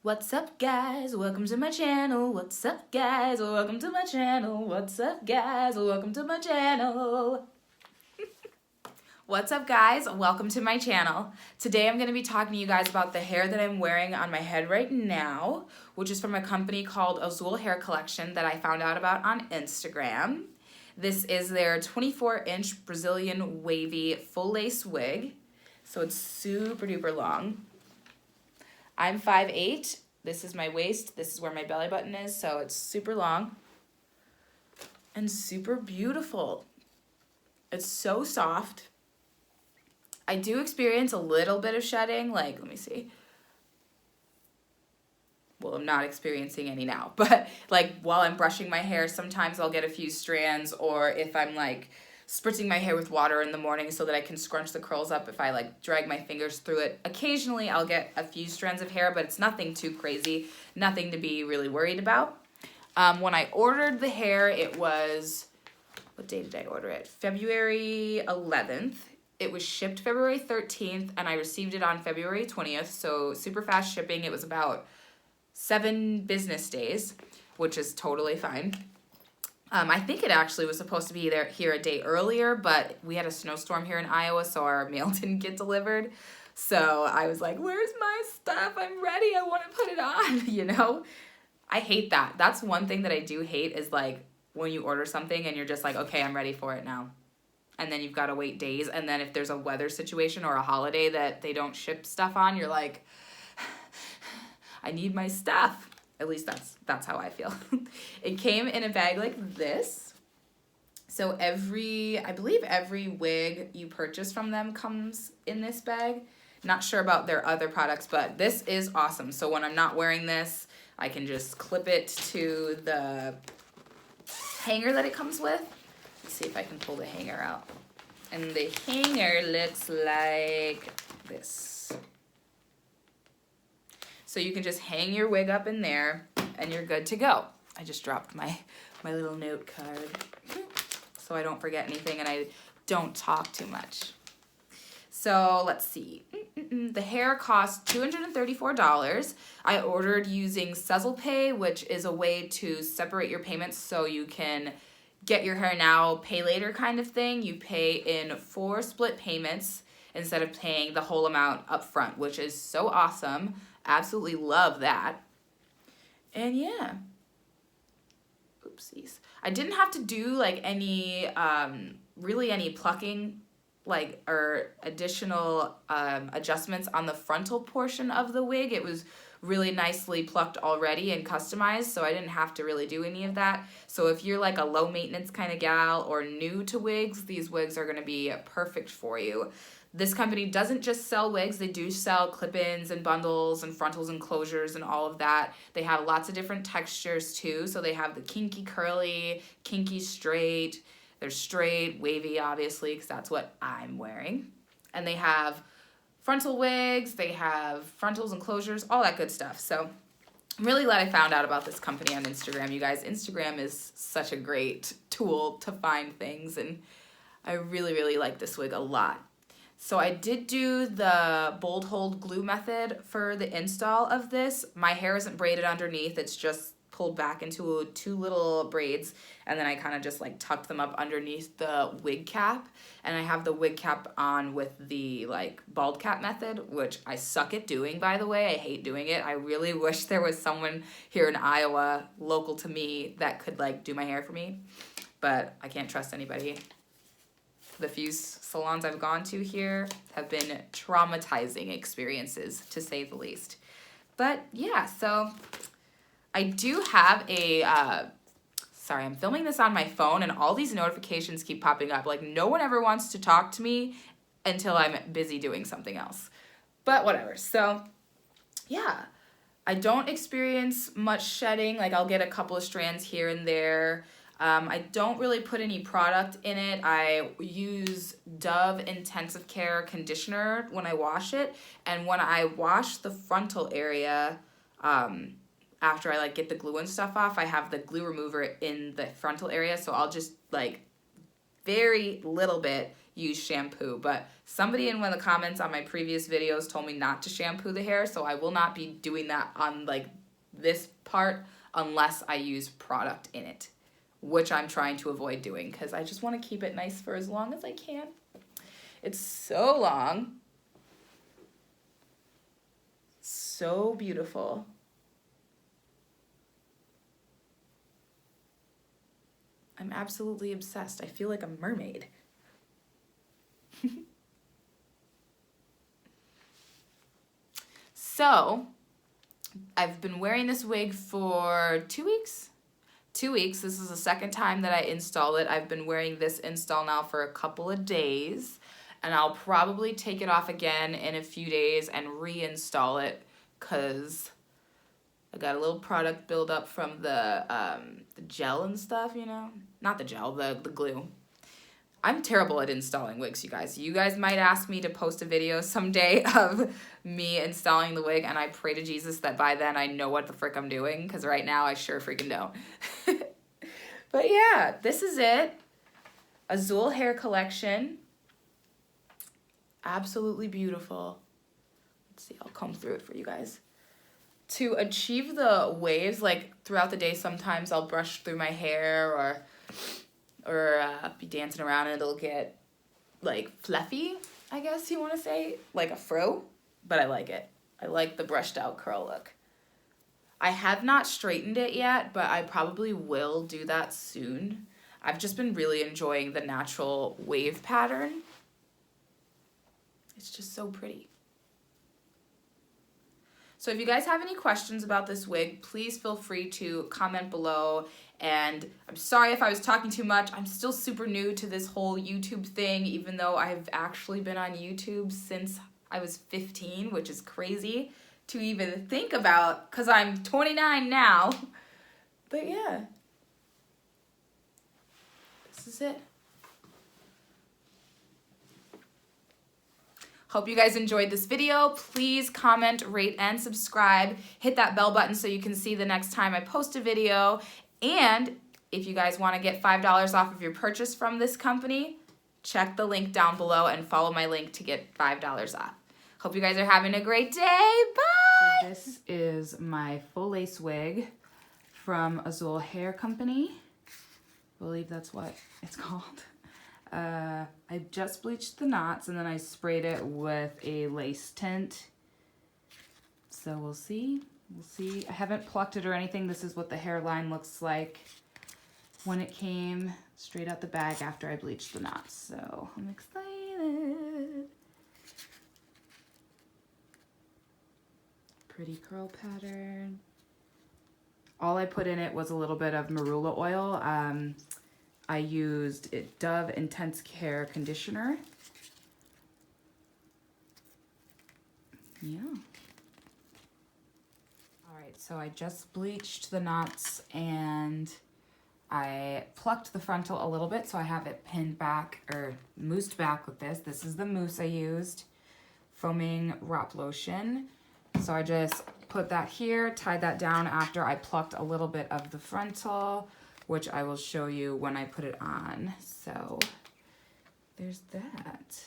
What's up, guys? Welcome to my channel. What's up, guys? Welcome to my channel. What's up, guys? Welcome to my channel. What's up, guys? Welcome to my channel. Today I'm going to be talking to you guys about the hair that I'm wearing on my head right now, which is from a company called Azul hair collection that I found out about on Instagram. This is their 24-inch Brazilian wavy full lace wig. So it's super duper long. I'm 5'8". This is my waist. This is where my belly button is, so it's super long and super beautiful. It's so soft. I do experience a little bit of shedding. Like, let me see. Well, I'm not experiencing any now, but like while I'm brushing my hair, sometimes I'll get a few strands, or if I'm like spritzing my hair with water in the morning so that I can scrunch the curls up if I like drag my fingers through it. Occasionally I'll get a few strands of hair, but it's nothing too crazy, nothing to be really worried about. When I ordered the hair, it was, what day did I order it? February 11th. It was shipped February 13th and I received it on February 20th, so super fast shipping. It was about 7 business days, which is totally fine. I think it actually was supposed to be here a day earlier, but we had a snowstorm here in Iowa, so our mail didn't get delivered. So I was like, where's my stuff? I'm ready. I want to put it on, you know? I hate that. That's one thing that I do hate is like when you order something and you're just like, okay, I'm ready for it now. And then you've got to wait days. And then if there's a weather situation or a holiday that they don't ship stuff on, you're like, I need my stuff. At least that's how I feel. It came in a bag like this. So I believe every wig you purchase from them comes in this bag. Not sure about their other products, but this is awesome. So when I'm not wearing this, I can just clip it to the hanger that it comes with. Let's see if I can pull the hanger out. And the hanger looks like this. So you can just hang your wig up in there and you're good to go. I just dropped my little note card so I don't forget anything and I don't talk too much. So let's see. The hair cost $234. I ordered using Sezzle Pay, which is a way to separate your payments so you can get your hair now, pay later kind of thing. You pay in 4 split payments instead of paying the whole amount up front, which is so awesome. Absolutely love that. And yeah. Oopsies. I didn't have to do like any, really any plucking like or additional adjustments on the frontal portion of the wig. It was really nicely plucked already and customized, so I didn't have to really do any of that. So if you're like a low maintenance kind of gal or new to wigs, these wigs are going to be perfect for you. This company doesn't just sell wigs, they do sell clip-ins and bundles and frontals and closures and all of that. They have lots of different textures too, so they have the kinky curly, kinky straight, they're straight, wavy obviously, because that's what I'm wearing. And they have frontal wigs, they have frontals and closures, all that good stuff. So I'm really glad I found out about this company on Instagram, you guys. Instagram is such a great tool to find things, and I really, really like this wig a lot. So I did do the bold hold glue method for the install of this. My hair isn't braided underneath, it's just pulled back into 2 little braids, and then I kind of just like tucked them up underneath the wig cap, and I have the wig cap on with the like bald cap method, which I suck at doing, by the way. I hate doing it. I really wish there was someone here in Iowa local to me that could like do my hair for me, but I can't trust anybody. The few salons I've gone to here have been traumatizing experiences, to say the least. But yeah, so I do have a, sorry, I'm filming this on my phone and all these notifications keep popping up. Like no one ever wants to talk to me until I'm busy doing something else. But whatever, so yeah. I don't experience much shedding, like I'll get a couple of strands here and there. I don't really put any product in it. I use Dove Intensive Care Conditioner when I wash it. And when I wash the frontal area, after I like get the glue and stuff off, I have the glue remover in the frontal area. So I'll just like very little bit use shampoo. But somebody in one of the comments on my previous videos told me not to shampoo the hair, so I will not be doing that on like this part unless I use product in it, which I'm trying to avoid doing because I just want to keep it nice for as long as I can. It's so long. So beautiful. I'm absolutely obsessed. I feel like a mermaid. So, I've been wearing this wig for 2 weeks. 2 weeks. This is the second time that I install it. I've been wearing this install now for a couple of days, and I'll probably take it off again in a few days and reinstall it because I got a little product buildup from the gel and stuff, you know? Not the gel, the glue. I'm terrible at installing wigs, you guys. You guys might ask me to post a video someday of me installing the wig, and I pray to Jesus that by then I know what the frick I'm doing, because right now I sure freaking don't. But yeah, this is it. Azul hair collection. Absolutely beautiful. Let's see, I'll comb through it for you guys. To achieve the waves, like throughout the day, sometimes I'll brush through my hair or be dancing around and it'll get like fluffy, I guess you want to say, like a fro, but I like it. I like the brushed out curl look. I have not straightened it yet, but I probably will do that soon. I've just been really enjoying the natural wave pattern. It's just so pretty. So if you guys have any questions about this wig, please feel free to comment below. And I'm sorry if I was talking too much. I'm still super new to this whole YouTube thing, even though I've actually been on YouTube since I was 15, which is crazy to even think about because I'm 29 now. But yeah, this is it. Hope you guys enjoyed this video. Please comment, rate, and subscribe. Hit that bell button so you can see the next time I post a video. And if you guys want to get $5 off of your purchase from this company, check the link down below and follow my link to get $5 off. Hope you guys are having a great day. Bye! So this is my full lace wig from Azul Hair Company. I believe that's what it's called. I just bleached the knots and then I sprayed it with a lace tint. So we'll see. We'll see. I haven't plucked it or anything. This is what the hairline looks like when it came straight out the bag after I bleached the knots. So I'm excited. Pretty curl pattern. All I put in it was a little bit of marula oil. I used Dove Intense Care Conditioner. Yeah. All right, so I just bleached the knots and I plucked the frontal a little bit, so I have it pinned back or moosed back with this. This is the mousse I used, foaming wrap lotion. So I just put that here, tied that down after I plucked a little bit of the frontal, which I will show you when I put it on. So there's that.